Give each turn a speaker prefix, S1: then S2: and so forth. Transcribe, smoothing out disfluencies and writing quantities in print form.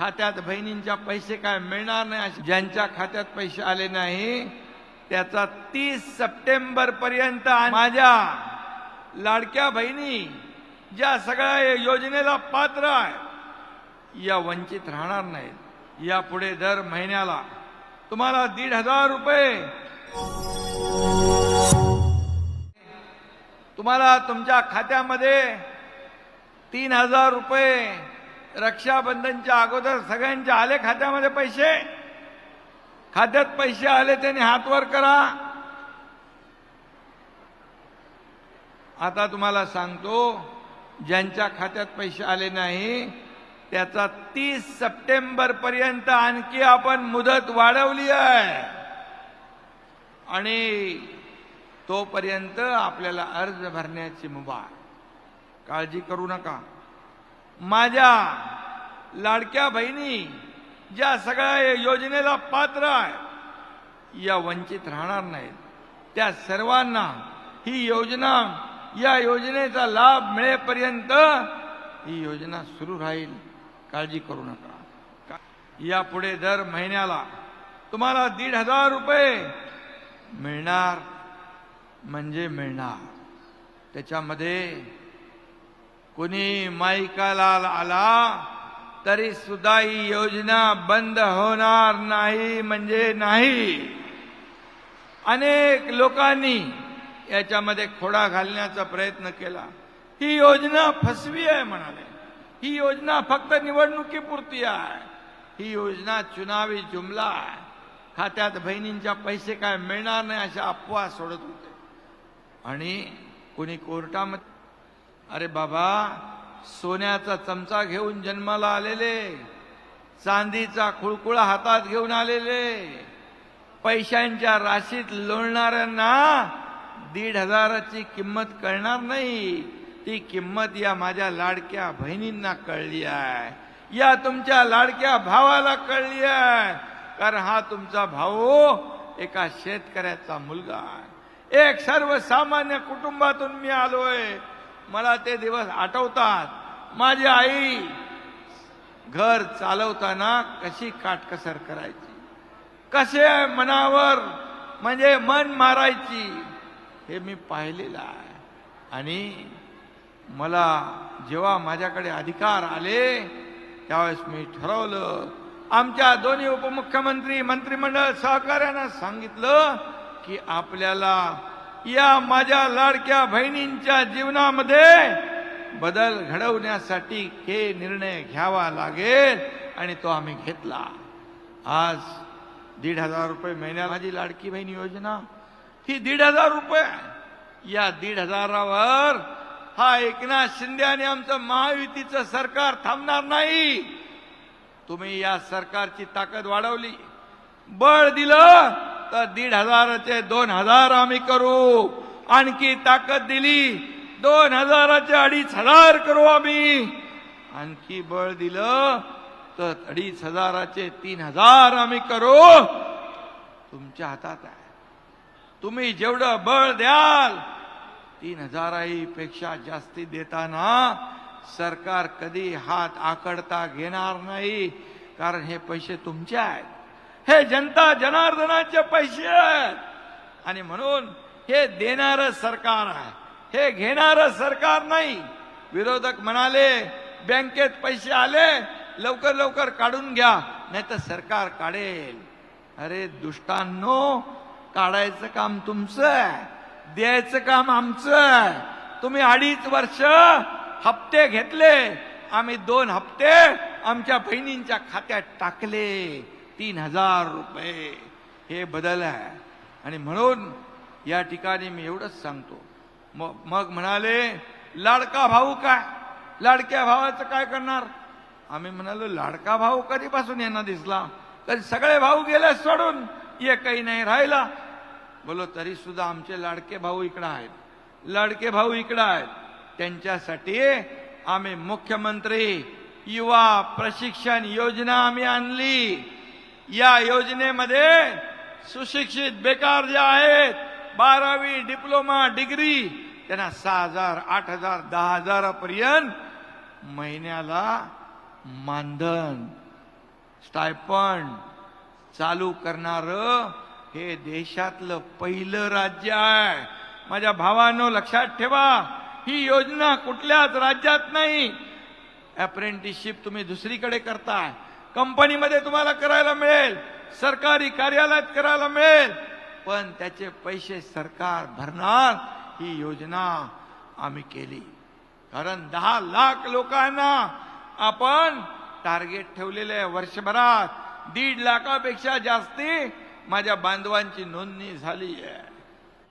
S1: खात्यात बहिणींच्या पैसे काय मिळणार नाही, ज्यांच्या खात्यात पैसे आले नाही त्याचा 30 सप्टेंबर पर्यंत माझ्या लाडक्या बहिणी ज्या सगळ्या योजनेला पात्र आहे या वंचित राहणार नाहीत। यापुढे दर महिन्याला तुम्हाला 1,500 रुपये तुम्हाला तुमच्या खात्यामध्ये 3,000 रुपये रक्षाबंधनच्या अगोदर सगळ्यांच्या आले खात्यामध्ये पैसे, खात्यात पैसे आले त्यांनी हात वर करा। आता तुम्हाला सांगतो ज्यांच्या खात्यात पैसे आले नाही त्याचा 30 सप्टेंबर पर्यंत आणखी आपण मुदत वाढवली आहे आणि तोपर्यंत आपल्याला अर्ज भरण्याची मुभा आहे। काळजी करू नका। माझ्या लाडक्या बहिणी ज्या सगळ्या योजनेला पात्र आहे या वंचित राहणार नाहीत, त्या सर्वांना ही योजना या योजनेचा लाभ मिळेपर्यंत ही योजना सुरू राहील। काळजी करू नका। यापुढे दर महिन्याला तुम्हाला 1,500 रुपये मिळणार म्हणजे मिळणार। त्याच्यामध्ये कोणी माईकाला आला तरी सुद्धा ही योजना बंद होणार नाही म्हणजे नाही। अनेक लोकांनी याच्यामध्ये खोडा घालण्याचा प्रयत्न केला। ही योजना फसवी आहे म्हणाले, ही योजना फक्त निवडणुकीपुरती आहे, ही योजना चुनावी जुमला आहे, खात्यात बहिणींच्या पैसे काय मिळणार नाही अशा अफवा सोडत होते। आणि कोणी कोर्टामध्ये अरे बाबा सोन्याचा चमचा घेऊन जन्माला आलेले, चांदीचा खुळखुळा हातात घेऊन आलेले, पैशांच्या राशीत लोळणाऱ्यांना 1,500ची किंमत कळणार नाही। ती किंमत या माझ्या लाडक्या बहिणींना कळली आहे, या तुमच्या लाडक्या भावाला कळली आहे। कारण हा तुमचा भाऊ एका शेतकऱ्याचा मुलगा आहे, एक सर्वसामान्य कुटुंबातून मी आलोय। मला ते दिवस आठवतात। माझी आई घर चालवताना कशी काटकसर करायची, कसे मनावर म्हणजे मन मारायची हे मी पाहिलेलं आहे। आणि मला जेव्हा माझ्याकडे अधिकार आले त्यावेळेस मी ठरवलं, आमच्या दोन्ही उपमुख्यमंत्री मंत्रिमंडळ सहकार्यानं सांगितलं की आपल्याला या माझ्या लाडक्या बहिणींच्या जीवनामध्ये बदल घडवण्यासाठी हे निर्णय घ्यावा लागेल आणि तो आम्ही घेतला। आज 1,500 रुपये महिन्याला माझी लाडकी बहीण योजना ही 1,500 रुपये। या 1,500वर हा एकनाथ शिंदे आणि आमचं महायुतीचं सरकार थांबणार नाही। तुम्ही या सरकारची ताकद वाढवली, बळ दिलं तर 1,500चे 2,000 आम्ही करू, आणखी ताकद दिली 2,000चे 2,500 करू आम्ही, आणखी बळ दिलं तर 2,500चे 3,000 आम्ही करू। तुमच्या हातात आहे, तुम्ही जेवढं बळ द्याल 3,000 पेक्षा जास्ती देताना सरकार कधी हात आकडता घेणार नाही। कारण हे पैसे तुमचे आहेत, हे जनता जनार्दनाचे पैसे आहेत आणि म्हणून हे देणारं सरकार आहे, हे घेणारं सरकार नाही। विरोधक म्हणाले बँकेत पैसे आले लवकर लवकर काढून घ्या नाही तर सरकार काढेल। अरे दुष्टांनो, काढायचं काम तुमचं आहे, द्यायचं काम आमचं आहे। तुम्ही 2.5 वर्ष हप्ते घेतले, आम्ही 2 हप्ते आमच्या बहिणींच्या खात्यात टाकले 3,000 रुपये। हे बदल आहे आणि म्हणून या ठिकाणी मी एवढंच सांगतो। मग म्हणाले लाडका भाऊ काय, लाडक्या भावाचं काय करणार? आम्ही म्हणालो लाडका भाऊ कधीपासून यांना दिसला, कधी सगळे भाऊ गेले सोडून, एकही नाही राहिला। बोलो तरी सुद्धा आमचे लाडके भाऊ इकडे आहेत, लाडके भाऊ इकडे आहेत। त्यांच्यासाठी आम्ही मुख्यमंत्री युवा प्रशिक्षण योजना आम्ही आणली। या योजनेमध्ये सुशिक्षित बेकार जे आहेत 12वी डिप्लोमा डिग्री त्यांना 6,000, 8,000, 10,000 पर्यंत महिन्याला मानधन स्टायपंड चालू करणारं हे देशातलं पहिलं राज्य आहे. माझ्या भावांनो, लक्षात ठेवा, ही योजना कुठल्याच राज्यात नाही. अप्रेंटिसशिप तुम्ही दुसरीकडे करताय, कंपनीमध्ये तुम्हाला करायला मिळेल, सरकारी कार्यालयात करायला मिळेल, पण त्याचे पैसे सरकार भरणार. ही योजना आम्ही केली कारण 10 लाख लोकांना आपण टार्गेट ठेवलेले आहे. वर्षभरात 1.5 लाखापेक्षा जास्ती माझ्या बांधवांची नोंदणी झाली आहे.